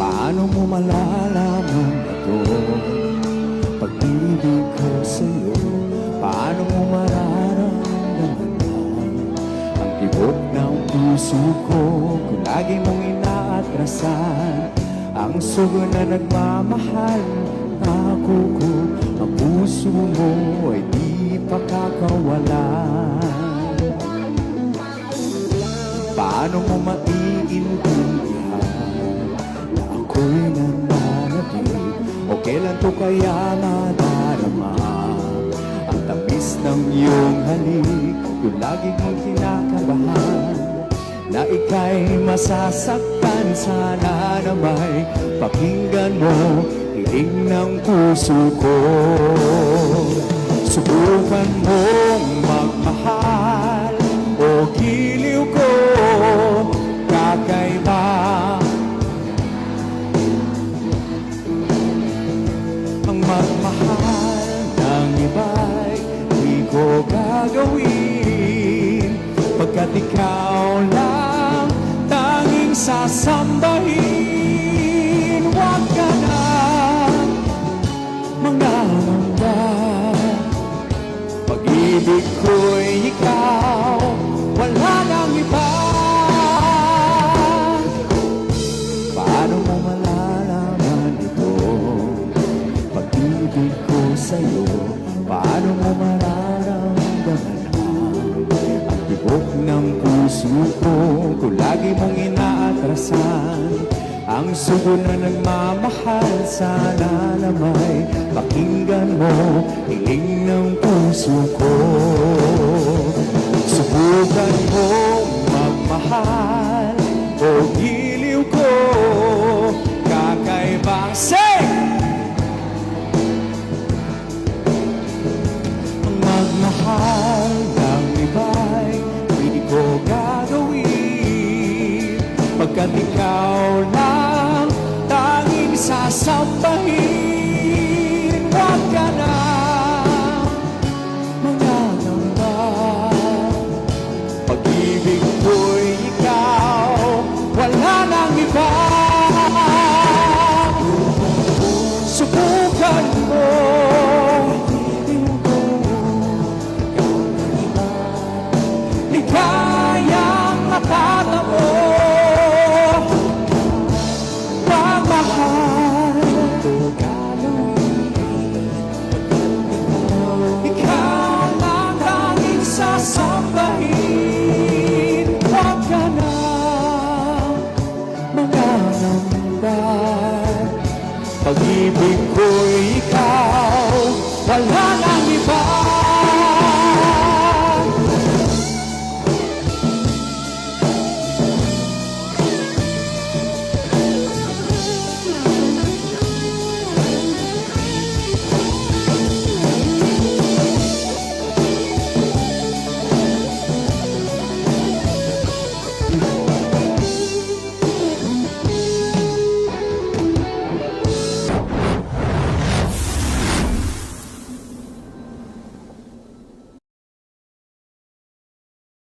Paano mo malalaman ito? Pag-ibig ko sa'yo, paano mo mararamdaman ang tibok ng puso ko kung lagi mong inaatrasan ang sugo na nagmamahal? Ako ko, ang puso mo ay di pakakawalan. Paano mo maiintindihan na ako'y nananabik? O kailan ko kaya madarama ang tamis ng iyong halik? Yung lagi mong kinakabahan na ika'y masasaktan. Sana na may pakinggan mo hiling ng puso ko. Subukan mong magmahal o giliw ko, kakaiba ang magmahal ng iba'y di ko gagawin, pagkat ikaw lang tanging sasambahin. Huwag ka na mangangamba, pag-ibig ko'y ikaw, wala nang iba. Paano mo malalaman ito? Pag-ibig ko sa'yo, paano mo mararamdaman ang tibok ng puso ko kung lagi mong inaatrasan ang sugo na nagmamahal? Sana na may pakinggan mo hiling ng puso ko. Subukan mong magmahal o giliw ko, kakaibang ang magmahal ng iba'y di ko gagawin, pagkat ikaw lang tanging sasambahin. Huwag ka na mangangamba, pag-ibig ko'y ikaw, wala nang iba. Subukan mo, di kayang makatamo magmahal. Ikaw lang tanging sasambahin. Huwag ka na mangangamba, pag-ibig ko